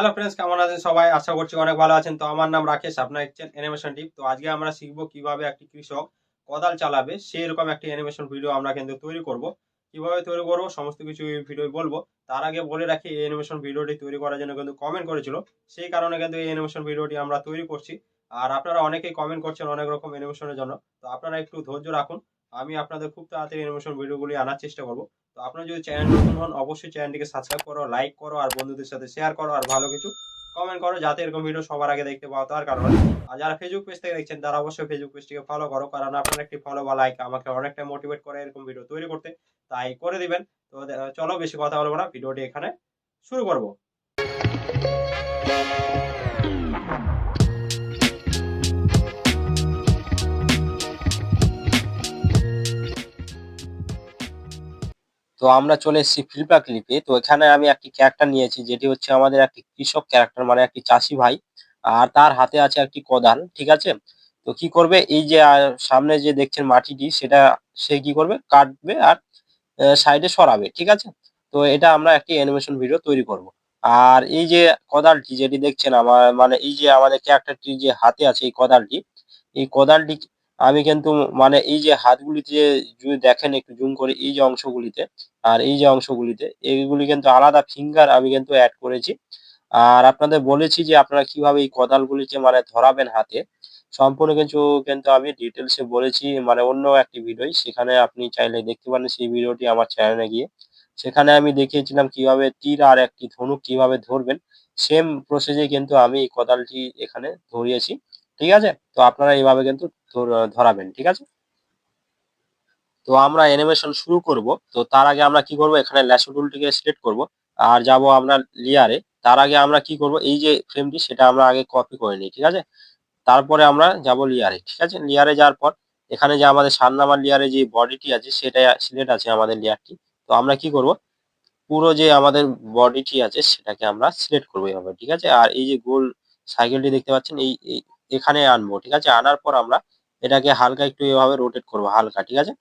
Hello friends, কেমন আছেন সবাই? আশা করছি অনেক ভালো আছেন। তো আমার নাম রাকেশ, আপনারা দেখছেন অ্যানিমেশন টিপ। তো আজকে আমরা শিখবো কিভাবে একটি কৃষক কোদাল চালাবে সেই রকম একটি অ্যানিমেশন ভিডিও আমরা কিন্তু তৈরি করব। কিভাবে তৈরি করব সমস্ত কিছু এই ভিডিও বলবো। তার আগে বলে রাখি, এই অ্যানিমেশন ভিডিওটি তৈরি করার জন্য কিন্তু কমেন্ট করেছিল, সেই কারণে কিন্তু এই অ্যানিমেশন ভিডিওটি আমরা তৈরি করছি। আর আপনারা অনেকেই কমেন্ট করছেন অনেক রকম অ্যানিমেশনের জন্য, তো আপনারা একটু ধৈর্য রাখুন। আমি আপনাদের খুব তাড়াতাড়ি অ্যানিমেশন ভিডিওগুলি আনার চেষ্টা করব। তো আপনারা যদি চ্যানেল নতুন হন, অবশ্যই চ্যানেলটিকে সাবস্ক্রাইব করো, লাইক করো, আর বন্ধুদের সাথে শেয়ার করো, আর ভালো কিছু কমেন্ট করো, যাতে এরকম ভিডিও সবার আগে দেখতে পাও তার কারণে। আর যারা ফেসবুক পেজ থেকে দেখছেন তারা অবশ্যই ফেসবুক পেজটিকে ফলো করো, কারণ আপনার একটি ফলো বা লাইক আমাকে অনেকটা মোটিভেট করে এরকম ভিডিও তৈরি করতে, তাই করে দিবেন। তো চলো বেশি কথা বলবো না, ভিডিওটি এখানে শুরু করব। তো আমরা চলে এসেছি ফিল্পা ক্লিপে। তো এখানে আমি একটি ক্যারেক্টার নিয়েছি, যেটি হচ্ছে আমাদের একটি কৃষক ক্যারেক্টার, মানে একটি চাষি ভাই। আর তার হাতে আছে একটি কোদাল, ঠিক আছে। তো কি করবে, এই যে সামনে যে দেখছেন মাটিটি, সেটা সে কি করবে, কাটবে আর সাইডে সরাবে, ঠিক আছে। তো এটা আমরা একটি অ্যানিমেশন ভিডিও তৈরি করব। আর এই যে কোদালটি যেটি দেখছেন, আমার মানে এই যে আমাদের ক্যারেক্টারটি যে হাতে আছে এই কোদালটি, এই কোদালটি আমি কিন্তু মানে এই যে হাতগুলিতে যদি দেখেন একটু জুম করে, এই যে অংশগুলিতে আর এই যে অংশগুলিতে, এইগুলি কিন্তু আলাদা ফিঙ্গার আমি কিন্তু অ্যাড করেছি। আর আপনাদের বলেছি যে আপনারা কিভাবে এই কোদালগুলিকে মানে ধরাবেন হাতে, সম্পূর্ণ কিছু কিন্তু আমি ডিটেলসে বলেছি, মানে অন্য একটি ভিডিও, সেখানে আপনি চাইলে দেখতে পারেন সেই ভিডিওটি আমার চ্যানেলে গিয়ে। সেখানে আমি দেখিয়েছিলাম কিভাবে তীর আর একটি ধনুক কিভাবে ধরবেন। সেম প্রসেসে কিন্তু আমি এই কোদালটি এখানে ধরিয়েছি, ঠিক আছে। তো আপনারা এইভাবে কিন্তু ধরাবেন, ঠিক আছে। তো আমরা অ্যানিমেশন শুরু করব। তো তার আগে আমরা কি করব, এখানে ল্যাসো টুলটিকে সিলেক্ট করব আর যাব আমরা লেয়ারে। তার আগে আমরা কি করব, এই যে ফ্রেমটি সেটা আমরা আগে কপি করে নিই, ঠিক আছে। তারপরে আমরা যাব লেয়ারে, ঠিক আছে। লেয়ারে যাওয়ার পর এখানে যে আমাদের 7 নাম্বার লেয়ারে যে বডিটি আছে সেটা সিলেক্ট আছে আমাদের লেয়ারটি। তো আমরা কি করব, পুরো যে আমাদের বডিটি আছে সেটাকে আমরা সিলেক্ট করবো এইভাবে, ঠিক আছে। আর এই যে গোল সাইকেলটি দেখতে পাচ্ছেন, এখানে আনবো, ঠিক আছে। আনার পর আমরা এটাকে হালকা একটু এভাবে রোটেট করবো, হালকা, ঠিক আছে।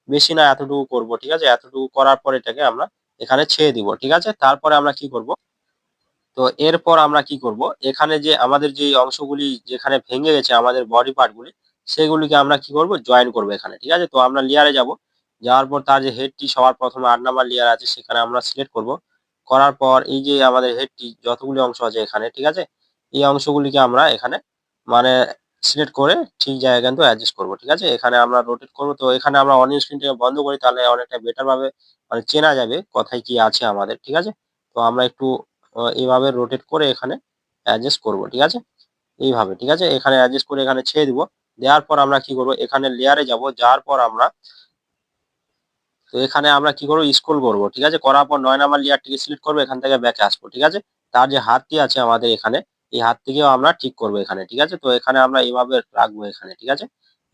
বেশি না, এতটুকু করবো, ঠিক আছে। এতটুকু করার পর এটাকে আমরা এখানে ছেড়ে দিব, ঠিক আছে। তারপরে আমরা কি করব, তো এরপর আমরা কি করব, এখানে যে আমাদের যে অংশগুলি যেখানে ভেঙে গেছে আমাদের বডি পার্ট গুলি, সেগুলিকে আমরা কি করব, জয়েন করব এখানে, ঠিক আছে। তো আমরা লেয়ারে যাব, যাওয়ার পর তার যে হেডটি সবার প্রথমে 8 নাম্বার লেয়ার আছে সেখানে আমরা সিলেক্ট করব। করার পর এই যে আমাদের হেডটি যতগুলি অংশ আছে এখানে, ঠিক আছে, এই অংশগুলিকে আমরা এখানে মানে সিলেক্ট করে ঠিক জায়গায় কিন্তু অ্যাডজাস্ট করব, ঠিক আছে। এখানে আমরা রোটেট করব। তো এখানে আমরা অন স্ক্রিনটাকে বন্ধ করি, তাহলে অনেকটা বেটার ভাবে মানে চেনা যাবে কোথায় কি আছে আমাদের, ঠিক আছে। তো আমরা একটু এইভাবে রোটেট করে এখানে অ্যাডজাস্ট করব, ঠিক আছে। এইভাবে, ঠিক আছে, এখানে অ্যাডজাস্ট করে এখানে ছেড়ে দিব। দেওয়ার পর আমরা কি করব, এখানে লেয়ারে যাব, যাওয়ার পর আমরা তো এখানে আমরা কি করব, স্ক্রল করব, ঠিক আছে। করার পর 9 নাম্বার লেয়ারটিকে সিলেক্ট করব, এখান থেকে ব্যাকে আসবো, ঠিক আছে। তার যে হাতটি আছে আমাদের এখানে, এই হাতটিকেও আমরা ঠিক করব এখানে, ঠিক আছে। তো এখানে আমরা এইভাবে রাখবো এখানে, ঠিক আছে।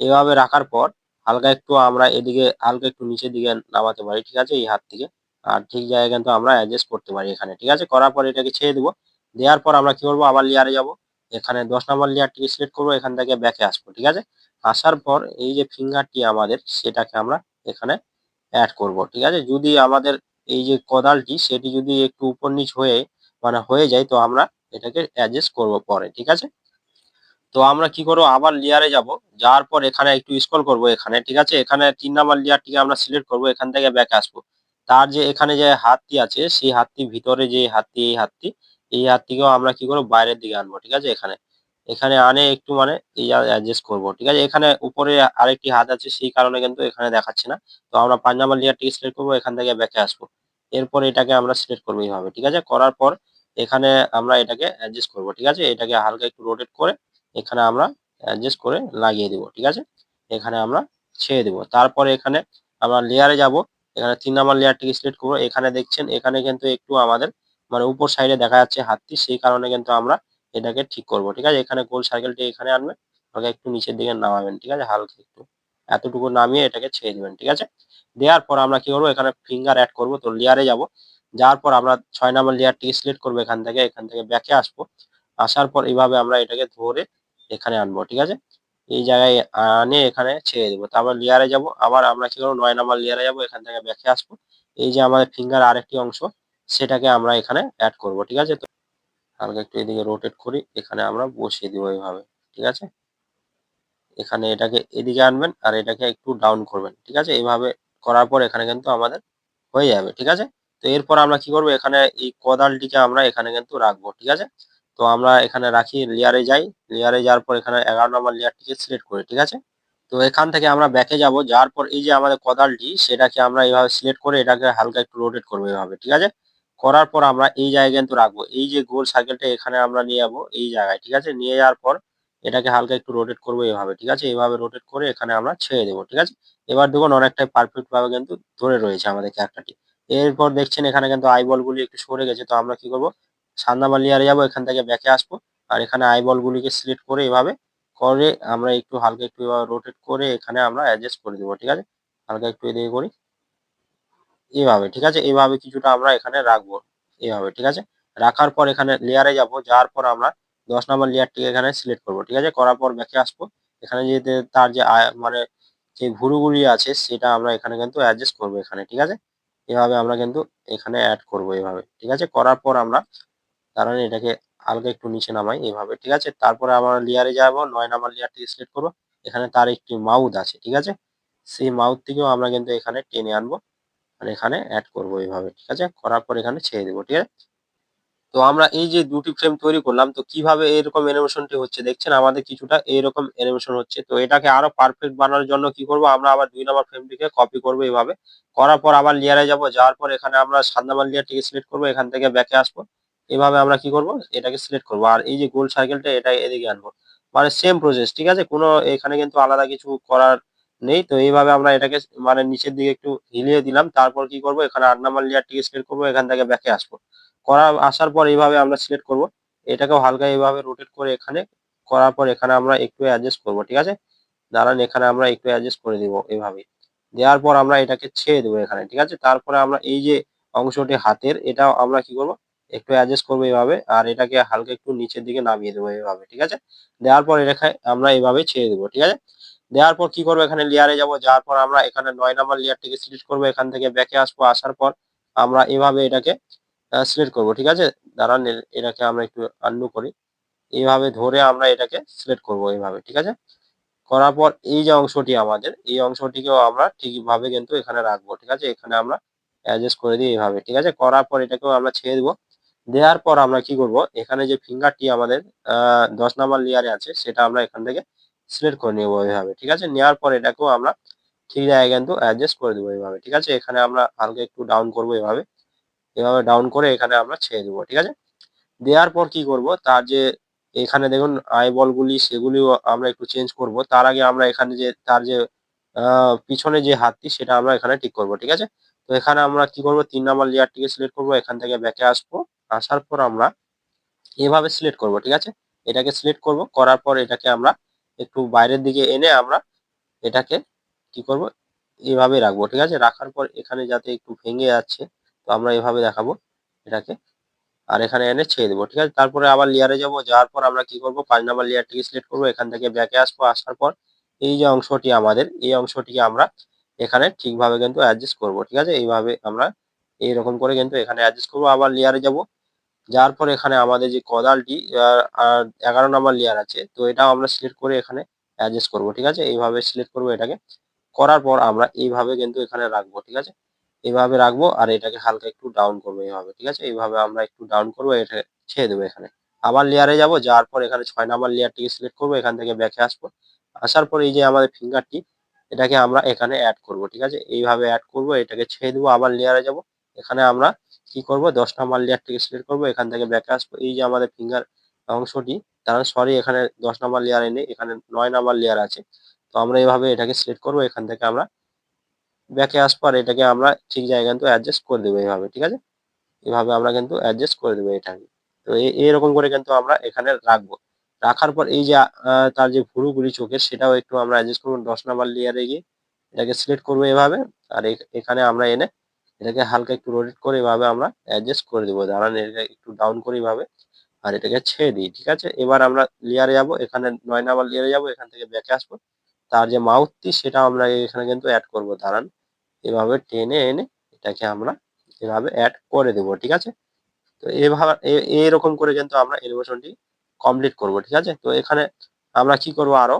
এইভাবে রাখার পর হালকা একটু আমরা এদিকে হালকা একটু নিচের দিকে নামাতে পারি, ঠিক আছে, এই হাত থেকে। আর ঠিক জায়গায় কিন্তু আমরা অ্যাডজাস্ট করতে পারি এখানে, ঠিক আছে। করার পর এটাকে ছেড়ে দেবো। দেওয়ার পর আমরা কি করবো, আবার লেয়ারে যাব, এখানে 10 নাম্বার লেয়ারটিকে সিলেক্ট করবো, এখান থেকে ব্যাকে আসবো, ঠিক আছে। আসার পর এই যে ফিঙ্গারটি আমাদের সেটাকে আমরা এখানে এড করব, ঠিক আছে। যদি আমাদের এই যে কোদালটি সেটি যদি একটু উপর নিচ হয়ে মানে হয়ে যায়, তো আমরা এটাকে অ্যাডজাস্ট করব পরে, ঠিক আছে। তো আমরা কি করব, আবার লেয়ারে যাব, যাওয়ার পর এখানে একটু স্ক্রল করব এখানে, ঠিক আছে। এখানে 3 নাম্বার লেয়ারটিকে আমরা সিলেক্ট করব, এখান থেকে ব্যাক আসবো। তার যে এখানে যে হাতটি আছে সেই হাতটি ভিতরে যে হাতটি, এই হাতটিকেও আমরা কি করব, বাইরের দিকে আনবো, ঠিক আছে। এখানে এখানে আনে একটু মানে এই অ্যাডজাস্ট করব, ঠিক আছে। এখানে উপরে আরেকটি হাত আছে সেই কারণে কিন্তু এখানে দেখাচ্ছে না। তো আমরা 5 নাম্বার লেয়ারটিকে সিলেক্ট করব, এখান থেকে ব্যাকে আসবো। এরপর এটাকে আমরা সিলেক্ট করবো এইভাবে, ঠিক আছে। করার পর এখানে আমরা এটাকে অ্যাডজাস্ট করব, ঠিক আছে। এটাকে হালকা একটু রোটেট করে এখানে আমরা অ্যাডজাস্ট করে লাগিয়ে দিব, ঠিক আছে। এখানে আমরা ছেড়ে দিব। তারপরে এখানে আমরা লেয়ারে যাব, এখানে 3 নাম্বার লেয়ারটিকে সিলেক্ট করব। এখানে দেখছেন এখানে কিন্তু একটু আমাদের মানে উপর সাইডে দেখা যাচ্ছে হাতটি, সেই কারণে কিন্তু আমরা এটাকে ঠিক করব, ঠিক আছে। এখানে গোল সার্কেলটি এখানে আনবেন, হালকা একটু নিচের দিকে নামাবেন, ঠিক আছে, হালকা একটু এতটুকু নামিয়ে এটাকে ছেড়ে দিবেন, ঠিক আছে। দেওয়ার পর আমরা কি করব, এখানে ফিঙ্গার অ্যাড করব। তো লেয়ারে যাব, যাওয়ার পর আমরা 6 নাম্বার লেয়ারটিকে সিলেক্ট করব, এখান থেকে ব্যাকে আসবো। আসার পর এইভাবে আমরা এটাকে ধরে এখানে আনবো, ঠিক আছে। এই জায়গায় আনে এখানে ছেড়ে দেবো। তারপর লেয়ারে যাব, আবার আমরা কি করবো, 9 নাম্বার লেয়ারে যাব, এখান থেকে ব্যাকে আসবো। এই যে আমাদের ফিঙ্গার আরেকটি অংশ সেটাকে আমরা এখানে অ্যাড করব, ঠিক আছে। তো হালকা একটু এদিকে রোটেট করি, এখানে আমরা বসিয়ে দিব এইভাবে। ঠিক আছে, এখানে এটাকে এদিকে আনবেন আর এটাকে একটু ডাউন করবেন। ঠিক আছে, এইভাবে করার পর এখানে কিন্তু আমাদের হয়ে যাবে। ঠিক আছে, তো এরপর আমরা কি করব, এখানে এই কোদালটিকে আমরা এখানে কিন্তু রাখবো। ঠিক আছে, তো আমরা এখানে রাখি, লেয়ারে যাই, লেয়ারে যাওয়ার পর এখানে 11 নম্বর লেয়ারটিকে সিলেক্ট করি। ঠিক আছে, তো এখান থেকে আমরা ব্যাকে যাব, যাওয়ার পর এই যে আমাদের কোদালটি সেটাকে আমরা এইভাবে সিলেক্ট করে এটাকে হালকা একটু রোটেট করবো এইভাবে। ঠিক আছে, করার পর আমরা এই জায়গায় কিন্তু রাখবো, এই যে গোল সার্কেলটা এখানে আমরা নিয়ে যাবো এই জায়গায়। ঠিক আছে, নিয়ে যাওয়ার পর এটাকে হালকা একটু রোটেট করবো এইভাবে। ঠিক আছে, এইভাবে রোটেট করে এখানে আমরা ছেড়ে দেবো। ঠিক আছে, এবার দেখুন অনেকটাই পারফেক্ট ভাবে কিন্তু ধরে রয়েছে আমাদের ক্যারেক্টারটি। এরপর দেখছেন এখানে কিন্তু আইবল গুলি একটু সরে গেছে, তো আমরা কি করব, সাত নাম্বার লেয়ারে যাবো, এখান থেকে ব্যাকে আসবো আর এখানে আইবল গুলিকে সিলেক্ট করে এভাবে করে আমরা একটু হালকা একটু রোটেট করে এখানে আমরা অ্যাডজাস্ট করে দেবো। ঠিক আছে, হালকা একটু এদিকে করি এইভাবে। ঠিক আছে, এইভাবে কিছুটা আমরা এখানে রাখবো এইভাবে। ঠিক আছে, রাখার পর এখানে লেয়ারে যাব, যাওয়ার পর আমরা 10 নম্বর লেয়ারটিকে এখানে সিলেক্ট করব। ঠিক আছে, করার পর ব্যাকে আসবো, এখানে যে তার যে মানে যে ভুরুগুলি আছে সেটা আমরা এখানে কিন্তু অ্যাডজাস্ট করবো এখানে। ঠিক আছে, এভাবে আমরা কিন্তু এখানে অ্যাড করবো এইভাবে। ঠিক আছে, করার পর আমরা কারণ এটাকে হালকা একটু নিচে নামাই এইভাবে। ঠিক আছে, তারপরে আমরা লেয়ারে যাব, 9 নাম্বার লেয়ারটি সিলেক্ট করবো, এখানে তার একটি মাউথ আছে। ঠিক আছে, সেই মাউথ থেকেও আমরা কিন্তু এখানে টেনে আনবো আর এখানে অ্যাড করবো এইভাবে। ঠিক আছে, করার পর এখানে ছেড়ে দেবো। ঠিক আছে, তো আমরা এই যে দুটি ফ্রেম তৈরি করলাম, তো কিভাবে এরকম অ্যানিমেশনটি হচ্ছে দেখছেন, আমাদের কিছুটা এইরকম অ্যানিমেশন হচ্ছে। তো এটাকে আরো পারফেক্ট বানানোর জন্য কি করব, আমরা আবার 2 নম্বর ফ্রেমটিকে কপি করবো এইভাবে। করার পর আবার লেয়ারে যাব, যাওয়ার পর এখানে আমরা 7 নম্বর লেয়ারটিকে সিলেক্ট করবো, এখান থেকে ব্যাকে আসবো, এভাবে আমরা কি করব, এটাকে সিলেক্ট করবো আর এই যে গোল সার্কেলটা এটা এদিকে আনবো, মানে সেম প্রসেস। ঠিক আছে, কোনো এখানে কিন্তু আলাদা কিছু করার নেই। তো এইভাবে আমরা এটাকে মানে নিচের দিকে একটু হিলিয়ে দিলাম, তারপর কি করব, এখানে 8 নম্বর লেয়ারটিকে সিলেক্ট করবো, এখান থেকে ব্যাকে আসবো, আসার পর এইভাবে আমরা সিলেক্ট করব, এটাকেও হালকা এইভাবে রোটেট করে এখানে করার পর এখানে আমরা একটু অ্যাডজাস্ট করব। ঠিক আছে, দাঁড়ান, এখানে আমরা একটু অ্যাডজাস্ট করে দিব এইভাবে। দেওয়ার পর আমরা এটাকে ছেড়ে দেবো এখানে। ঠিক আছে, তারপরে আমরা এই যে অংশটি হাতের, এটাও আমরা কি করব, একটু অ্যাডজাস্ট করবো এইভাবে আর এটাকে হালকা একটু নিচের দিকে নামিয়ে দেবো এইভাবে। ঠিক আছে, দেওয়ার পর এটাকে আমরা এইভাবে ছেড়ে দেবো। ঠিক আছে, দেওয়ার পর কি করবো, এখানে লেয়ারে যাব, যাওয়ার পর আমরা এখানে 9 নাম্বার লেয়ারটিকে সিলেক্ট করবো, এখান থেকে ব্যাকে আসবো, আসার পর আমরা এভাবে এটাকে সিলেক্ট করব। ঠিক আছে, দাঁড়ান, এটাকে আমরা একটু আনডু করি, এইভাবে ধরে আমরা এটাকে সিলেক্ট করব এইভাবে। ঠিক আছে, করার পর এই যে অংশটি আমাদের, এই অংশটিকেও আমরা ঠিকভাবে কিন্তু এখানে রাখবো। ঠিক আছে, এখানে আমরা অ্যাডজাস্ট করে দিই এইভাবে। ঠিক আছে, করার পর এটাকেও আমরা ছেড়ে দেবো। দেওয়ার পর আমরা কি করব, এখানে যে ফিঙ্গারটি আমাদের 10 নাম্বার লেয়ারে আছে সেটা আমরা এখান থেকে সিলেক্ট করে নেবো এইভাবে। ঠিক আছে, নেওয়ার পর এটাকেও আমরা ঠিক জায়গায় কিন্তু অ্যাডজাস্ট করে দেবো এইভাবে। ঠিক আছে, এখানে আমরা হালকা একটু ডাউন করবো এভাবে, এভাবে ডাউন করে এখানে আমরা ছেড়ে দেবো। ঠিক আছে, দেওয়ার পর কি করব, তার যে এখানে দেখুন আইবল গুলি সেগুলিও আমরা একটু চেঞ্জ করব। তার আগে আমরা এখানে যে তার যে পিছনে যে হাতটি সেটা আমরা এখানে ঠিক করব। ঠিক আছে, তো এখানে আমরা কি করব, 3 নাম্বার লেয়ারটিকে সিলেক্ট করব, এখান থেকে ব্যাকে আসবো, আসার পর আমরা এভাবে সিলেক্ট করব। ঠিক আছে, এটাকে সিলেক্ট করব, করার পর এটাকে আমরা একটু বাইরের দিকে এনে আমরা এটাকে কি করব, এভাবে রাখবো। ঠিক আছে, রাখার পর এখানে যাতে একটু ভেঙে যাচ্ছে, তো আমরা এভাবে দেখাবো এটাকে আর এখানে এনে ছেড়ে দেবো। ঠিক আছে, তারপরে আবার লেয়ারে যাব, যাওয়ার পর আমরা কি করব, 5 নাম্বার লেয়ারটিকে সিলেক্ট করব, এখান থেকে ব্যাকে আসবো, আসার পর এই যে অংশটি আমাদের, এই অংশটিকে আমরা এখানে ঠিকভাবে কিন্তু অ্যাডজাস্ট করব। ঠিক আছে, এইভাবে আমরা এইরকম করে কিন্তু এখানে অ্যাডজাস্ট করবো। আবার লেয়ারে যাব, যাওয়ার পর এখানে আমাদের যে কোদালটি আর 11 নাম্বার লেয়ার আছে, তো এটাও আমরা সিলেক্ট করে এখানে অ্যাডজাস্ট করব। ঠিক আছে, এইভাবে সিলেক্ট করব এটাকে, করার পর আমরা এইভাবে কিন্তু এখানে রাখবো। ঠিক আছে, এভাবে রাখবো আর এটাকে হালকা একটু ডাউন করবো এইভাবে। ঠিক আছে, এইভাবে আমরা একটু ডাউন করবো, এটা ছেড়ে দেবো এখানে। আবার লেয়ারে যাব, যাওয়ার পর এখানে 6 নাম্বার লেয়ারটিকে সিলেক্ট করবো, এখান থেকে ব্যাকে আসবো, আসার পর এই যে আমাদের ফিঙ্গারটি, এটাকে আমরা এখানে অ্যাড করব। ঠিক আছে, এইভাবে অ্যাড করব, এটাকে ছেড়ে দেবো, আবার লেয়ারে যাব, এখানে আমরা কি করব, 10 নাম্বার লেয়ারটিকে সিলেক্ট করবো, এখান থেকে ব্যাকে আসবো, এই যে আমাদের ফিঙ্গার অংশটি, তার সরি এখানে 10 নাম্বার লেয়ারে নেই, এখানে 9 নাম্বার লেয়ার আছে। তো আমরা এইভাবে এটাকে সিলেক্ট করবো, এখান থেকে আমরা ব্যাকে আসবো আর এটাকে আমরা ঠিক জায়গায় কিন্তু অ্যাডজাস্ট করে দেবো এইভাবে। ঠিক আছে, এভাবে আমরা কিন্তু অ্যাডজাস্ট করে দেবো এটাকে। তো এরকম করে কিন্তু আমরা এখানে রাখবো। রাখার পর এই যে তার যে ভুরুগুলি চোখের সেটাও একটু আমরা অ্যাডজাস্ট করবো, 10 নাম্বার লেয়ারে গিয়ে এটাকে সিলেক্ট করবো এভাবে আর এখানে আমরা এনে এটাকে হালকা একটু রোটেট করে এভাবে আমরা অ্যাডজাস্ট করে দেবো। দাঁড়ান, এটা একটু ডাউন করে এভাবে আর এটাকে ছেড়ে দিই। ঠিক আছে, এবার আমরা লেয়ারে যাব, এখানে 9 নাম্বার লেয়ারে যাব, এখান থেকে ব্যাকে আসবো, তার যে মাউথটি সেটা আমরা এখানে কিন্তু অ্যাড করবো। দাঁড়ান, এভাবে টেনে এনে এটাকে আমরা এভাবে অ্যাড করে দেবো। ঠিক আছে, তো এভাবে এরকম করে কিন্তু আমরা অ্যানিমেশনটি কমপ্লিট করব, ঠিক আছে। তো এখানে আমরা কি করব আরো,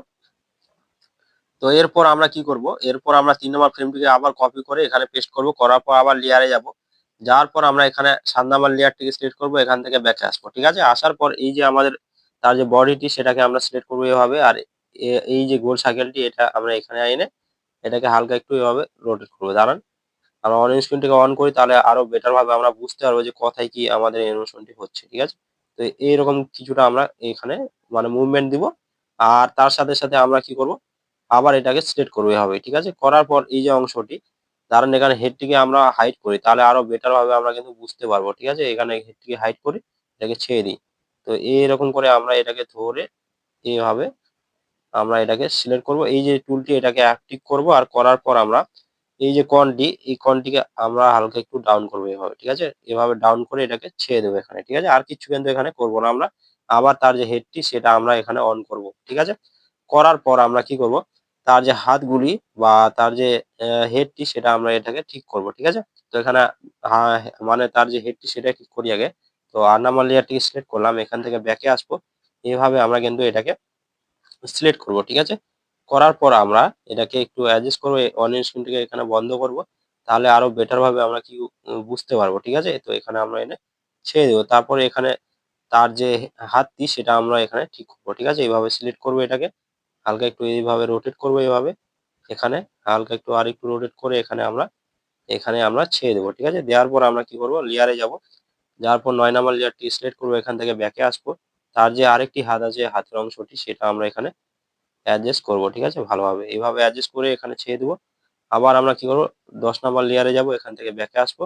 তো এরপর আমরা কি করব, এরপর আমরা 3 নম্বর ফ্রেমটিকে আবার কপি করে এখানে পেস্ট করব, করার পর আবার লেয়ারে যাব। যাওয়ার পর আমরা এখানে 7 নাম্বার লেয়ারটিকে সিলেক্ট করব, এখান থেকে ব্যাকে আসবো, ঠিক আছে। আসার পর এই যে আমাদের তার যে বডিটি সেটাকে আমরা সিলেক্ট করব এভাবে, আর এই যে গোল সার্কেলটি এটা আমরা এখানে এনে এটাকে হালকা একটু এভাবে রোটেট করব। দাঁড়ান, আমরা অন স্ক্রিনটিকে অন করি, তাহলে আরো বেটার ভাবে আমরা বুঝতে পারবো যে কোথায় কি আমাদের অ্যানিমেশনটি হচ্ছে, ঠিক আছে। তো এইরকম কিছুটা আমরা এখানে মানে মুভমেন্ট দিব, আর তার সাথে সাথে আমরা কি করব, আবার এটাকে সিলেক্ট করবে হবে, ঠিক আছে। করার পর এই যে অংশটি, ধরেন এখানে হেডটিকে আমরা হাইড করি, তাহলে আরো বেটার ভাবে আমরা কিন্তু বুঝতে পারবো, ঠিক আছে। এখানে হেডটিকে হাইড করি, এটাকে ছেড়ে দিই। তো এইরকম করে আমরা এটাকে ধরে এইভাবে আমরা এটাকে সিলেক্ট করব, এই যে টুলটি এটাকে অ্যাক্টিভ করব, আর করার পর আমরা এই যে কনটি, এই কনটিকে আমরা হালকা একটু ডাউন করবো এভাবে, ঠিক আছে। এভাবে ডাউন করে এটাকে ছেড়ে দেবো এখানে, ঠিক আছে। আর কিছু কিন্তু এখানে করব না আমরা। আবার তার যে হেডটি সেটা আমরা এখানে অন করব, ঠিক আছে। করার পর আমরা কি করব, তার যে হাতগুলি বা তার যে হেডটি সেটা আমরা এটাকে ঠিক করব, ঠিক আছে। তো এখানে মানে তার যে হেডটি সেটা ঠিক করি আগে। তো আন্ডারমান লেয়ারটিকে সিলেক্ট করলাম, এখান থেকে ব্যাকে আসবো। এইভাবে আমরা কিন্তু এটাকে সিলেক্ট করব, ঠিক আছে। করার পর আমরা এটাকে একটু অ্যাডজাস্ট করবো, অন স্ক্রিনটিকে এখানে বন্ধ করব, তাহলে আরো বেটার ভাবে আমরা কি বুঝতে পারবো, ঠিক আছে। তো এখানে আমরা এনে ছেড়ে দেবো। তারপরে এখানে তার যে হাতটি সেটা আমরা এখানে ঠিক করবো, ঠিক আছে। এইভাবে সিলেক্ট করবো, এটাকে হালকা একটু এইভাবে রোটেট করবো এইভাবে, এখানে হালকা একটু আর একটু রোটেট করে এখানে আমরা ছেড়ে দেবো, ঠিক আছে। দেওয়ার পর আমরা কি করব, লেয়ারে যাব। যাওয়ার পর 9 নাম্বার লেয়ারটি সিলেক্ট করবো, এখান থেকে ব্যাকে আসবো। তার যে আরেকটি হাত আছে, হাতের অংশটি সেটা আমরা এখানে অ্যাডজাস্ট করব, ঠিক আছে, ভালোভাবে। এভাবে অ্যাডজাস্ট করে এখানে ছেড়ে দেবো। আবার আমরা কি করব, 10 নাম্বার লেয়ারে যাব, এখান থেকে ব্যাকে আসবো।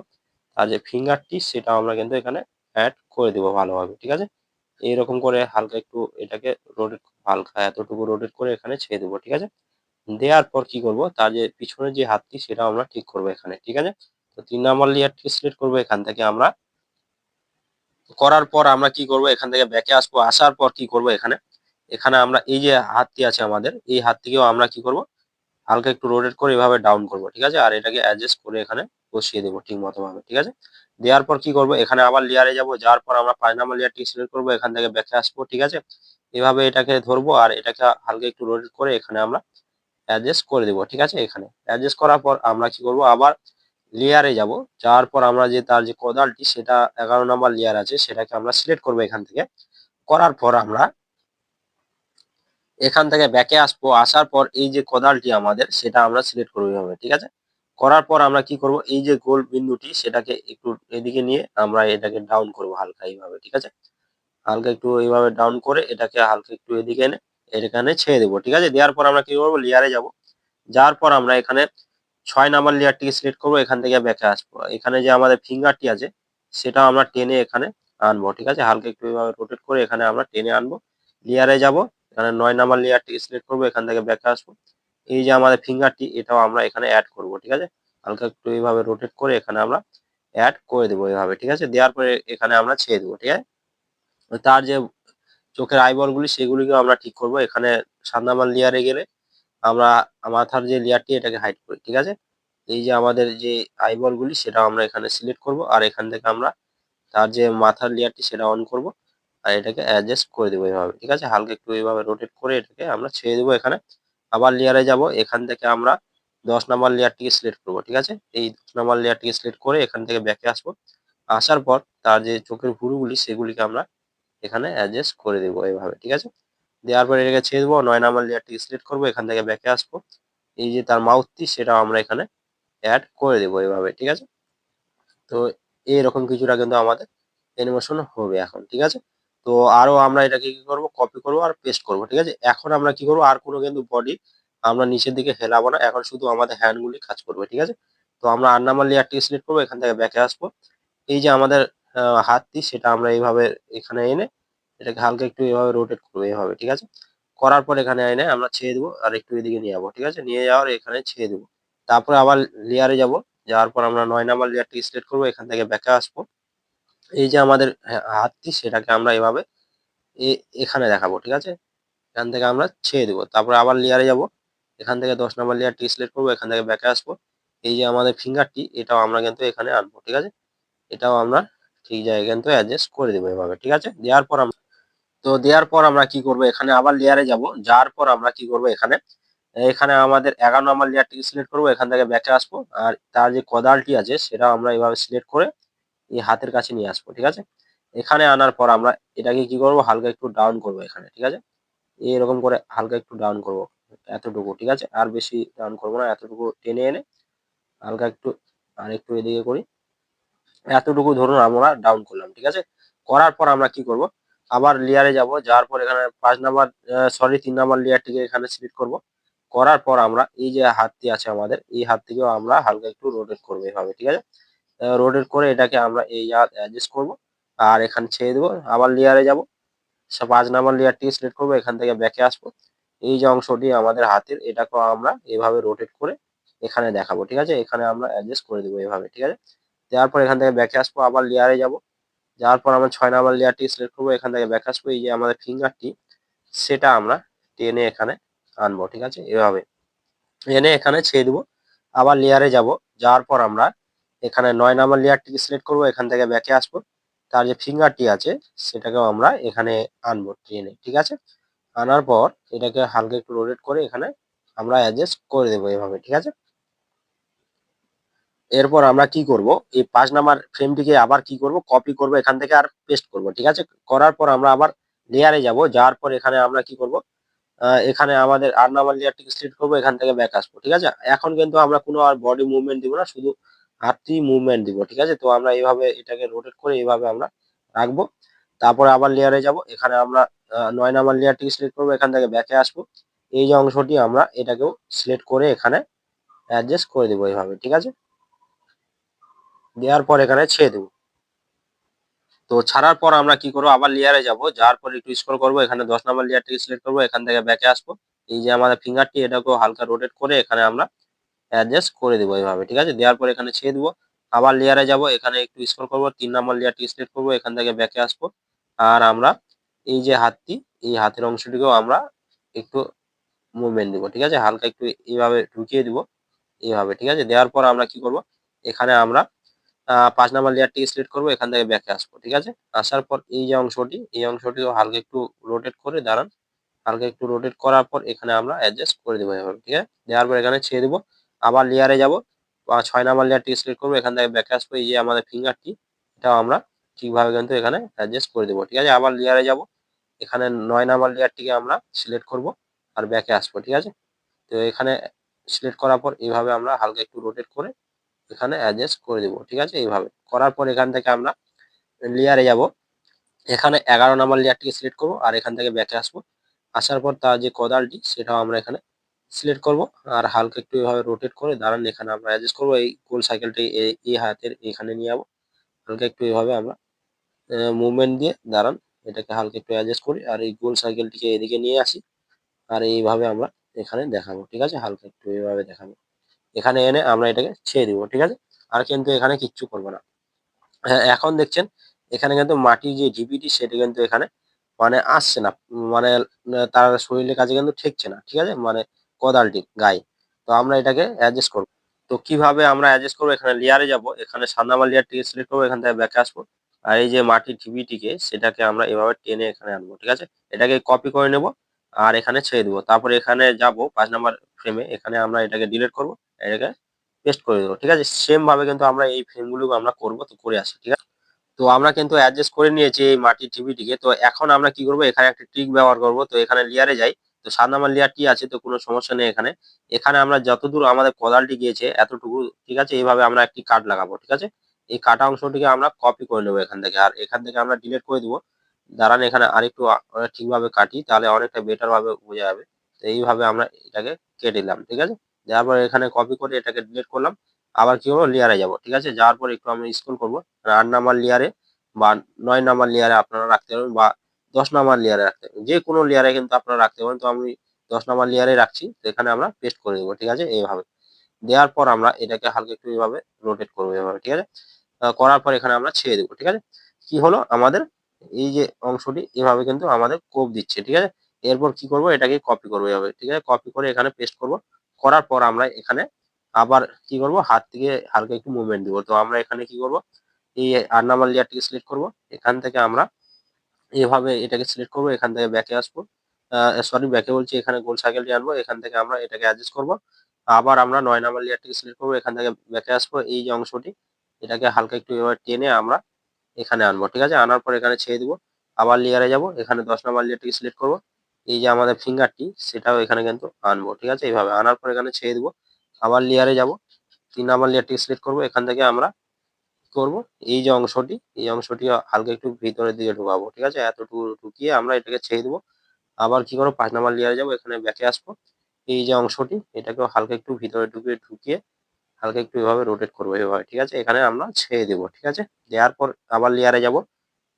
আর যে ফিঙ্গারটি সেটা আমরা কিন্তু এখানে অ্যাড করে দেবো ভালোভাবে, ঠিক আছে। এইরকম করে হালকা একটু এটাকে রোটেট, হালকা এতটুকু রোটেট করে এখানে ছেড়ে দেবো, ঠিক আছে। দেওয়ার পর কি করব, তার যে পিছনের যে হাতটি সেটা আমরা ঠিক করব এখানে, ঠিক আছে। তো 3 নাম্বার লেয়ারটি সিলেক্ট করব, এখান থেকে আমরা করার পর আমরা কি করব, এখান থেকে ব্যাকে আসবো। আসার পর কি করব, এখানে এখানে আমরা এই যে হাতটি আছে আমাদের, এই হাতটিকেও আমরা কি করব, হালকা একটু রোটেট করে এভাবে ডাউন করব, ঠিক আছে। আর এটাকে অ্যাডজাস্ট করে এখানে বসিয়ে দেবো ঠিক মতো ভাবে, ঠিক আছে। দেওয়ার পর কি করব, এখানে আবার লেয়ারে যাব। যাওয়ার পর আমরা 5 নাম্বার লেয়ারটি সিলেক্ট করব, এখান থেকে ব্যাকে আসবো, ঠিক আছে। এভাবে এটাকে ধরবো, আর এটাকে হালকা একটু রোটেট করে এখানে আমরা অ্যাডজাস্ট করে দেবো, ঠিক আছে। এখানে অ্যাডজাস্ট করার পর আমরা কি করব, আবার লেয়ারে যাব। যাওয়ার পর আমরা যে তার যে কোদালটি সেটা 11 নাম্বার লেয়ার আছে সেটাকে আমরা সিলেক্ট করব এখান থেকে। করার পর আমরা এখান থেকে ব্যাকে আসবো। আসার পর এই যে কোদালটি আমাদের সেটা আমরা সিলেক্ট করবো এইভাবে, ঠিক আছে। করার পর আমরা কি করব, এই যে গোল বিন্দুটি সেটাকে একটু এদিকে নিয়ে আমরা এটাকে ডাউন করব হালকা এইভাবে, ঠিক আছে। হালকা একটু এইভাবে ডাউন করে এটাকে হালকা একটু এদিকে এনে এখানে ছেড়ে দেবো, ঠিক আছে। দেওয়ার পর আমরা কি করবো, লেয়ারে যাব। যাওয়ার পর আমরা এখানে 6 নাম্বার লেয়ারটিকে সিলেক্ট করবো, এখান থেকে ব্যাকে আসবো। এখানে যে আমাদের ফিঙ্গারটি আছে সেটা আমরা টেনে এখানে আনবো, ঠিক আছে। হালকা একটু এইভাবে রোটেট করে এখানে আমরা টেনে আনবো। লেয়ারে যাব, এখানে 9 নাম্বার লেয়ারটিকে সিলেক্ট করবো, এখান থেকে ব্যাকে আসবো। এই যে আমাদের ফিঙ্গারটি এটাও আমরা এখানে অ্যাড করবো, ঠিক আছে। হালকা একটু এইভাবে রোটেট করে এখানে আমরা অ্যাড করে দেবো এইভাবে, ঠিক আছে। দেওয়ার পরে এখানে আমরা ছেড়ে দেবো, ঠিক আছে। তার যে চোখের আইবল গুলি সেগুলিকেও আমরা ঠিক করব। এখানে 7 নাম্বার লেয়ারে গেলে আমরা মাথার যে লেয়ারটি এটাকে হাইড করি, ঠিক আছে। এই যে আমাদের যে আইবল গুলি সেটা আমরা এখানে সিলেক্ট করব, আর এখান থেকে আমরা তার যে মাথার লেয়ারটি সেটা অন করব, আর এটাকে অ্যাডজাস্ট করে দেবো এইভাবে, ঠিক আছে। হালকা একটু এইভাবে রোটেট করে এটাকে আমরা ছেড়ে দেবো এখানে। আবার লেয়ারে যাব, এখান থেকে আমরা 10 নাম্বার লেয়ারটিকে সিলেক্ট করব, ঠিক আছে। এই 10 নাম্বার লেয়ারটিকে সিলেক্ট করে এখান থেকে ব্যাকে আসবো। আসার পর তার যে চোখের ভুরুগুলি সেগুলিকে আমরা এখানে অ্যাডজাস্ট করে দেবো এইভাবে, ঠিক আছে। দেওয়ার পরে এটাকে ছেড়ে দেবো। 9 নাম্বার লেয়ারটি সিলেক্ট করবো, এখান থেকে ব্যাকে আসবো। এই যে তার মাউথটি সেটাও আমরা এখানে অ্যাড করে দেবো এইভাবে, ঠিক আছে। তো এইরকম কিছুটা কিন্তু আমাদের অ্যানিমেশন হবে এখন, ঠিক আছে। তো আরো আমরা এটাকে কি করব, কপি করব আর পেস্ট করব, ঠিক আছে। এখন আমরা কি করব, আর কোনো কিন্তু বডি আমরা নিচের দিকে হেলাবো না, এখন শুধু আমাদের হ্যান্ড গুলি কাজ করবে, ঠিক আছে। তো আমরা 8 নাম্বার লেয়ারটি সিলেক্ট করবো, এখান থেকে ব্যাকে আসবো। এই যে আমাদের হাতটি সেটা আমরা এইভাবে এখানে এনে এটাকে হালকা একটু এভাবে রোটেট করবো এইভাবে, ঠিক আছে। করার পর এখানে এনে আমরা ছেড়ে দেবো, আর একটু এদিকে নিয়ে যাবো, ঠিক আছে। নিয়ে যাওয়ার এখানে ছেড়ে দেবো। তারপরে আবার লেয়ারে যাব। যাওয়ার পর আমরা 9 নাম্বার লেয়ারটি সিলেক্ট করবো, এখান থেকে ব্যাকে আসবো। এই যে আমাদের হাতটি সেটাকে আমরা এভাবে এখানে দেখাবো, ঠিক আছে। এখান থেকে আমরা ছেড়ে দেবো। তারপরে আবার লেয়ারে যাব। এখান থেকে 10 নাম্বার লেয়ারটি সিলেক্ট করবো, এখান থেকে ব্যাকে আসবো। এই যে আমাদের ফিঙ্গারটি এটাও আমরা কিন্তু এখানে আনবো, ঠিক আছে। এটাও আমরা ঠিক জায়গায় কিন্তু অ্যাডজাস্ট করে দেবো এভাবে, ঠিক আছে। দেওয়ার পর আমরা কি করব, এখানে আবার লেয়ারে যাব। যাওয়ার পর আমরা কি করব, এখানে এখানে আমাদের 11 নম্বর লেয়ারটিকে সিলেক্ট করব, এখান থেকে ব্যাকে আসবো। আর তার যে কোদালটি আছে সেটা আমরা এভাবে সিলেক্ট করে এই হাতের কাছে নিয়ে আসবো, ঠিক আছে। এখানে আনার পর আমরা এটাকে কি করব, হালকা একটু ডাউন করব এখানে, ঠিক আছে। এরকম করে হালকা একটু ডাউন করব, এতটুকু, ঠিক আছে। আর বেশি ডাউন করব না, এতটুকু টেনে এনে হালকা একটু আর একটু এদিকে করি, এতটুকু ধরুন আমরা ডাউন করলাম, ঠিক আছে। করার পর আমরা কি করব, আবার লেয়ারে যাব। যাওয়ার পর এখানে 3 নাম্বার লেয়ারটিকে এখানে সিলেক্ট করব। করার পর আমরা এই যে হাতটি আছে আমাদের, এই হাতটিকেও আমরা হালকা একটু রোটেট করবো এভাবে, ঠিক আছে। রোটেট করে এটাকে আমরা এই অ্যাডজাস্ট করব। আর এখানে ছেড়ে দেবো, আবার লেয়ারে যাব। 5 নাম্বার লেয়ারটিকে সিলেক্ট করবো, এখান থেকে ব্যাকে আসবো। এই যে অংশটি আমাদের হাতের, এটাকেও আমরা এভাবে রোটেট করে এখানে দেখাবো, ঠিক আছে। এখানে আমরা অ্যাডজাস্ট করে দেবো এভাবে, ঠিক আছে। দেওয়ার পর এখান থেকে ব্যাকে আসবো, আবার লেয়ারে যাব। যাওয়ার পর আমরা 6 নাম্বার লেয়ারটি সিলেক্ট করবো, এখান থেকে ব্যাক আসবো। এই যে আমাদের ফিঙ্গারটি, সেটা আমরা টেনে এখানে আনবো, ঠিক আছে। এভাবে এনে এখানে ছেড়ে দেবো। আবার লেয়ারে যাব। যাওয়ার পর আমরা এখানে 9 নাম্বার লেয়ারটিকে সিলেক্ট করবো, এখান থেকে ব্যাকে আসবো। তার যে ফিঙ্গারটি আছে সেটাকেও আমরা এখানে আনবো টেনে, ঠিক আছে। আনার পর এটাকে হালকা একটু রোটেট করে এখানে আমরা অ্যাডজাস্ট করে দেবো এভাবে, ঠিক আছে। এরপর আমরা কি করব, এই 5 নাম্বার ফ্রেমটিকে আবার কি করব, কপি করব এখান থেকে আর পেস্ট করব, ঠিক আছে। করার পর আমরা আবার লেয়ারে যাব। যাওয়ার পর এখানে আমরা কি করব, এখানে আমাদের 8 নাম্বার লেয়ারটিকে সিলেক্ট করব, এখান থেকে ব্যাক আসবো, ঠিক আছে। এখন কিন্তু আমরা কোনো আর বডি মুভমেন্ট দিব না, শুধু হাতটি মুভমেন্ট দিব, ঠিক আছে। তো আমরা এইভাবে এটাকে রোটেট করে এইভাবে আমরা রাখবো। তারপরে আবার লেয়ারে যাব। এখানে আমরা 9 নাম্বার লেয়ারটিকে সিলেক্ট করব, এখান থেকে ব্যাকে আসবো। এই যে অংশটি আমরা এটাকেও সিলেক্ট করে এখানে অ্যাডজাস্ট করে দেবো এইভাবে, ঠিক আছে। দেওয়ার পর এখানে ছেড়ে দেবো। তো ছাড়ার পর আমরা কি করবো, আবার লেয়ারে যাব। যাওয়ার পর একটু স্ক্রল করবো, এখানে 10 নাম্বার লেয়ারটিকে সিলেক্ট করবো, এখান থেকে ব্যাকে আসবো। এই যে আমাদের ফিঙ্গারটি, এটাকেও হালকা রোটেট করে এখানে আমরা অ্যাডজাস্ট করে দেবো এইভাবে, ঠিক আছে। দেওয়ার পর এখানে ছেড়ে দেবো। আবার লেয়ারে যাব, এখানে একটু স্ক্রল করবো, 3 নাম্বার লেয়ারটি সিলেক্ট করবো, এখান থেকে ব্যাকে আসবো। আর আমরা এই যে হাতটি, এই হাতের অংশটিকেও আমরা একটু মুভমেন্ট দিব, ঠিক আছে। হালকা একটু এইভাবে ঢুকিয়ে দিব এইভাবে, ঠিক আছে। দেওয়ার পর আমরা কি করব, এখানে আমরা 5 নাম্বার লেয়ারটিকে সিলেক্ট করবো, এখান থেকে ব্যাকে আসবো, ঠিক আছে। আসার পর এই যে অংশটি, এই অংশটিও হালকা একটু রোটেট করে দাঁড়ান। হালকা একটু রোটেট করার পর এখানে আমরা অ্যাডজাস্ট করে দেবো এভাবে, ঠিক আছে। দেওয়ার পর এখানে ছেড়ে দেবো। আবার লেয়ারে যাব। 6 নাম্বার লেয়ারটিকে সিলেক্ট করবো, এখান থেকে ব্যাকে আসবো। এই যে আমাদের ফিঙ্গারটি, এটাও আমরা ঠিকভাবে কিন্তু এখানে অ্যাডজাস্ট করে দেবো, ঠিক আছে। আবার লেয়ারে যাব। এখানে 9 নাম্বার লেয়ারটিকে আমরা সিলেক্ট করব আর ব্যাকে আসবো, ঠিক আছে। তো এখানে সিলেক্ট করার পর এইভাবে আমরা হালকা একটু রোটেট করে এখানে অ্যাডজাস্ট করে দেবো, ঠিক আছে। এইভাবে করার পর এখান থেকে আমরা লেয়ারে যাব। এখানে 11 নাম্বার লেয়ারটিকে সিলেক্ট করব আর এখান থেকে ব্যাকে আসবো। আসার পর তার যে কোদালটি সেটাও আমরা এখানে সিলেক্ট করব আর হালকা একটু এভাবে রোটেট করে দাঁড়ান, এখানে আমরা অ্যাডজাস্ট করবো। এই গোল সাইকেলটি এই হাতের এখানে নিয়ে যাবো। হালকা একটু এভাবে আমরা মুভমেন্ট দিয়ে দাঁড়ান, এটাকে হালকা একটু অ্যাডজাস্ট করি আর এই গোল সাইকেলটিকে এদিকে নিয়ে আসি। আর এইভাবে আমরা এখানে দেখাবো, ঠিক আছে। হালকা একটু এইভাবে দেখাবো। এখানে এনে আমরা এটাকে ছেড়ে দিব, ঠিক আছে। আর কিন্তু এখানে কিচ্ছু করবো না। হ্যাঁ, এখন দেখছেন এখানে কিন্তু মাটির যে ঢিপিটি সেটা কিন্তু এখানে মানে আসছে না, মানে তার শরীরের কাছে কিন্তু ঠেকছে না, ঠিক আছে, মানে কোদালটির গায়ে। তো আমরা এটাকে অ্যাডজাস্ট করবো। তো কিভাবে আমরা অ্যাডজাস্ট করবো, এখানে লেয়ারে যাব, এখানে 7 নাম্বার লেয়ারটিকে সিলেক্ট করবো, এখান থেকে ব্যাকে আসবো। আর এই যে মাটির ঢিপিটিকে সেটাকে আমরা এভাবে টেনে এখানে আনবো, ঠিক আছে। এটাকে কপি করে নেব আর এখানে ছেড়ে দেবো। তারপরে এখানে যাব 5 নাম্বার ফ্রেমে, এখানে আমরা এটাকে ডিলিট করবো, এটাকে পেস্ট করে দেবো, ঠিক আছে। সেম ভাবে কিন্তু আমরা এই ফ্রেমগুলো আমরা করবো, তো করে আসি, ঠিক আছে। তো আমরা কিন্তু অ্যাডজাস্ট করে নিয়েছি এই মাটির ঢিবিটিকে। তো এখন আমরা কি করব, এখানে একটা ট্রিক ব্যবহার করব। তো এখানে লেয়ারে যাই। তো 7 নাম্বার লেয়ারটি আছে, তো কোনো সমস্যা নেই এখানে। এখানে আমরা যতদূর আমাদের কোদালটি গিয়েছে এতটুকু, ঠিক আছে। এইভাবে আমরা একটি কাট লাগাবো, ঠিক আছে। এই কাটা অংশটিকে আমরা কপি করে নেবো এখান থেকে, আর এখান থেকে আমরা ডিলিট করে দিব। দাঁড়ান এখানে আরেকটু ঠিকভাবে কাটি, তাহলে অনেকটা বেটার ভাবে বোঝা যাবে। তো এইভাবে আমরা এটাকে কেটে দিলাম, ঠিক আছে। যাওয়ার পর এখানে কপি করে এটাকে ডিলিট করলাম। আবার কি করবো, লেয়ারে যাব, ঠিক আছে। যাওয়ার পর একটু আমি স্ক্রল করবো 8 নাম্বার লেয়ারে বা 9 নাম্বার লেয়ারে আপনারা রাখতে পারবেন, বা 10 নাম্বার লেয়ারে রাখতে পারবেন। যে কোনো লেয়ারে কিন্তু আপনারা রাখতে পারেন। তো আমি 10 নাম্বার লেয়ারে রাখছি। তো এখানে আমরা পেস্ট করে দেবো, ঠিক আছে। এইভাবে দেওয়ার পর আমরা এটাকে হালকা একটু এইভাবে রোটেট করবো এভাবে, ঠিক আছে। করার পর এখানে আমরা ছেড়ে দেবো, ঠিক আছে। কি হলো আমাদের এই যে অংশটি এভাবে কিন্তু আমাদের কোপ দিচ্ছে, ঠিক আছে। এরপর কি করব, এটাকে কপি করবো এভাবে, ঠিক আছে। কপি করে এখানে পেস্ট করব। করার পর আমরা এখানে আবার কি করব, হাত থেকে হালকা একটু মুভমেন্ট দিব। তো আমরা এখানে কি করব, এই 8 নাম্বার লেয়ারটিকে সিলেক্ট করব। এখান থেকে আমরা এভাবে এটাকে সিলেক্ট করব, এখান থেকে ব্যাকে আসবো, সরি ব্যাকে বলছি, এখানে গোল সার্কেলটি আনবো, এখান থেকে আমরা এটাকে অ্যাডজাস্ট করব। আবার আমরা 9 নাম্বার লেয়ারটিকে সিলেক্ট করব, এখান থেকে ব্যাকে আসবো, এই যে অংশটি এটাকে হালকা একটু এভাবে টেনে আমরা এখানে আনবো, ঠিক আছে? আনার পর এখানে ছেড়ে দিব। আবার লেয়ারে যাব, এখানে 10 নাম্বার লেয়ারটিকে সিলেক্ট করব, এই যে আমাদের ফিঙ্গারটি সেটাও এখানে কিন্তু আনবো, ঠিক আছে? এইভাবে আনার পর এখানে ছেড়ে দিব। আবার লেয়ারে যাব, 3 নাম্বার লেয়ারটিকে সিলেক্ট করব, এখান থেকে আমরা করব এই যে অংশটি, এই অংশটি হালকা একটু ভিতরের দিকে ঢুকাবো, ঠিক আছে? এতটুকু ঢুকিয়ে আমরা এটাকে ছেড়ে দেবো। আবার কি করবো, 5 নাম্বার লেয়ারে যাবো, এখানে ব্যাকে আসবো, এই যে অংশটি এটাকেও হালকা একটু ভিতরে ঢুকিয়ে হালকা একটু এভাবে রোটেট করবো এভাবে, ঠিক আছে? এখানে আমরা ছেড়ে দেবো, ঠিক আছে? দেওয়ার পর আবার লেয়ারে যাব,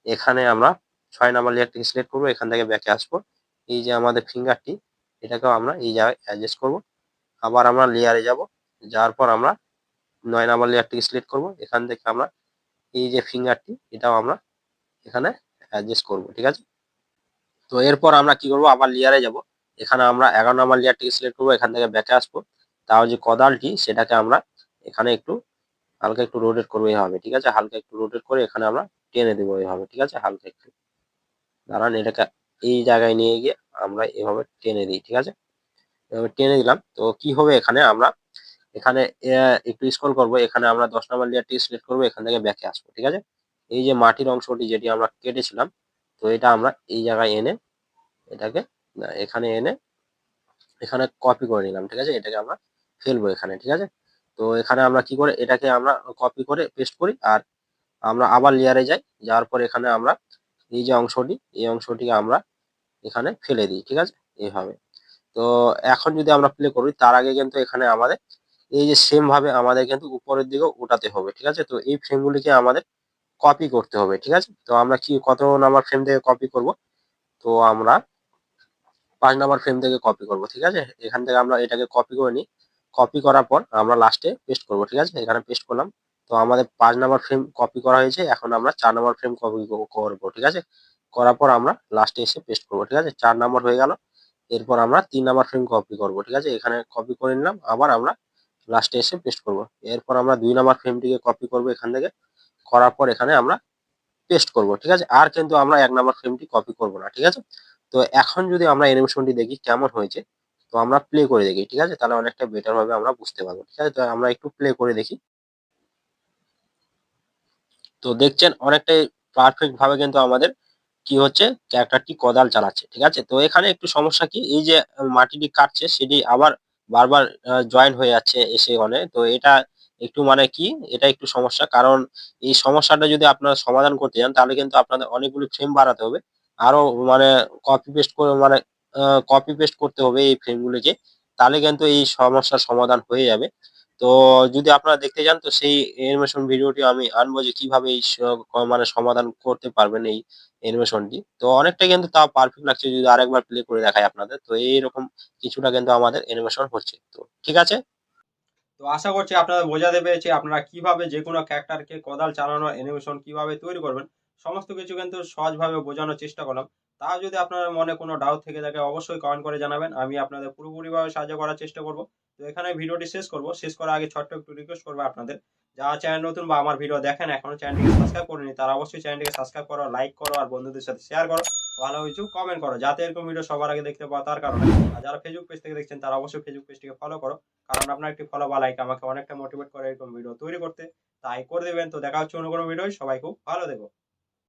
এখানে আমরা 6 নাম্বার লেয়ারটিকে সিলেক্ট করবো, এখান থেকে ব্যাকে আসবো, এই যে আমাদের ফিঙ্গারটি এটাকেও আমরা এই জায়গায় অ্যাডজাস্ট করবো। আবার আমরা লেয়ারে যাব, যাওয়ার পর আমরা 9 নাম্বার লেয়ারটিকে সিলেক্ট করবো, এখান থেকে আমরা এই যে ফিঙ্গারটি এটাও আমরা এখানে অ্যাডজাস্ট করব, ঠিক আছে? তো এরপর আমরা কি করব, আবার লেয়ারে যাব, এখানে আমরা 11 নাম্বার লেয়ারটিকে সিলেক্ট করব, এখান থেকে ব্যাকে আসবো। তাও যে কোদালটি সেটাকে আমরা এখানে একটু হালকা একটু রোটেট করবো এইভাবে, ঠিক আছে? হালকা একটু রোটেট করে এখানে আমরা টেনে দেবো এইভাবে, ঠিক আছে? হালকা একটু দাঁড়ান, এটাকে এই জায়গায় নিয়ে গিয়ে আমরা এভাবে টেনে দিই, ঠিক আছে? এভাবে টেনে দিলাম। তো কি হবে, এখানে আমরা এখানে একটু স্ক্রল করব, এখানে আমরা 10 নাম্বার লেয়ারটি সিলেক্ট করব, এখান থেকে ব্যাকে আসবো, ঠিক আছে? এই যে মাটির অংশটি যেটি আমরা কেটেছিলাম, তো এটা আমরা এই জায়গায় এনে এটাকে এখানে এনে এখানে কপি করে নিলাম, ঠিক আছে? এটাকে আমরা ফেলবো এখানে, ঠিক আছে? তো এখানে আমরা কি করে এটাকে আমরা কপি করে পেস্ট করি, আর আমরা আবার লেয়ারে যাই, যাওয়ার পর এখানে আমরা এই যে অংশটি এই অংশটিকে আমরা এখানে ফেলে দিই, ঠিক আছে? এইভাবে। তো এখন যদি আমরা প্লে করি, তার আগে কিন্তু এখানে আমাদের এই যে সেম ভাবে আমাদের কিন্তু উপরের দিকে উঠাতে হবে, ঠিক আছে? তো এই ফ্রেমগুলিকে আমাদের কপি করতে হবে, ঠিক আছে? তো আমরা কি কত নাম্বার ফ্রেম থেকে কপি করব, তো আমরা 5 নাম্বার ফ্রেম থেকে কপি করব, ঠিক আছে? এখান থেকে আমরা এটাকে কপি করে নিই। কপি করার পর আমরা লাস্টে পেস্ট করব, ঠিক আছে? এখানে পেস্ট করলাম। তো আমাদের 5 নাম্বার ফ্রেম কপি করা হয়েছে, এখন আমরা 4 নাম্বার ফ্রেম কপি করব, ঠিক আছে? করার পর আমরা লাস্টে এসে পেস্ট করব, ঠিক আছে? 4 নাম্বার হয়ে গেল। এরপর আমরা 3 নাম্বার ফ্রেম কপি করব, ঠিক আছে? এখানে কপি করে নিলাম, আবার আমরা লাস্টে এসে পেস্ট করব। এরপর আমরা 2 নাম্বার ফ্রেমটিকে কপি করব এখান থেকে, করার পর এখানে আমরা পেস্ট করব, ঠিক আছে? আর কিন্তু আমরা 1 নাম্বার ফ্রেমটি কপি করব না, ঠিক আছে? তো এখন যদি আমরা অ্যানিমেশনটি দেখি কেমন হয়েছে, তো আমরা প্লে করে দেখি, ঠিক আছে? তাহলে অনেকটা বেটার ভাবে আমরা বুঝতে পারবো, ঠিক আছে? তো আমরা একটু প্লে করে দেখি। তো দেখছেন অনেকটাই পারফেক্ট ভাবে কিন্তু আমাদের কি হচ্ছে, ক্যারেক্টারটি কোদাল চালাচ্ছে, ঠিক আছে? তো এখানে একটু সমস্যা কি, এই যে মাটিটি কাটছে সেটি আবার বারবার জয়েন হয়ে যাচ্ছে এসে অনে, তো এটা একটু মানে কি, এটা একটু সমস্যা। কারণ এই সমস্যাটা যদি আপনারা সমাধান করতে চান, তাহলে কিন্তু আপনাদের অনেকগুলো ফ্রেম বাড়াতে হবে, আরো মানে কপি পেস্ট করে মানে কপি পেস্ট করতে হবে এই ফ্রেমগুলিকে, তাহলে কিন্তু এই সমস্যার সমাধান হয়ে যাবে। তো যদি আপনারা দেখতে চান, তো সেই অ্যানিমেশন ভিডিওটি আমি আনবো, যে কিভাবে এই মানে সমাধান করতে পারবেন এই অ্যানিমেশনটি। তো অনেকটাই কিন্তু তাও পারফেক্ট লাগছে, যদি আরেকবার প্লে করে দেখাই আপনাদের। তো এইরকম কিছুটা কিন্তু আমাদের অ্যানিমেশন হচ্ছে। তো ঠিক আছে। তো আশা করছি আপনাদের বোঝাতে পেরেছি আপনারা কিভাবে যে কোনো ক্যারেক্টারকে কোদাল চালানোর অ্যানিমেশন কিভাবে তৈরি করবেন, সমস্ত কিছু কিন্তু সহজভাবে বোঝানোর চেষ্টা করলাম। তাও যদি আপনার মনে কোনো ডাউট থেকে থাকে অবশ্যই কমেন্ট করে জানাবেন, আমি আপনাদের পুরোপুরিভাবে সাহায্য করার চেষ্টা করব। তো এখানে ভিডিওটি শেষ করব, শেষ করার আগে ছোট্ট একটু রিকোয়েস্ট করবো আপনাদের, যারা চ্যানেল নতুন বা আমার ভিডিও দেখেন এখনো চ্যানেলটিকে সাবস্ক্রাইব করেনি, তারা অবশ্যই চ্যানেলটিকে সাবস্ক্রাইব করো, লাইক করো, আর বন্ধুদের সাথে শেয়ার করো, ভালো কিছু কমেন্ট করো, যাতে এরকম ভিডিও সবার আগে দেখতে পাওয়া তার কারণে। আর যারা ফেসবুক পেজ থেকে দেখছেন তারা অবশ্যই ফেসবুক পেজটিকে ফলো করো, কারণ আপনার একটি ফলো বা লাইক আমাকে অনেকটা মোটিভেট করে এরকম ভিডিও তৈরি করতে, তাই করে দেবেন। তো দেখা হচ্ছে অন্য কোনো ভিডিও, সবাই খুব ভালো থেকো।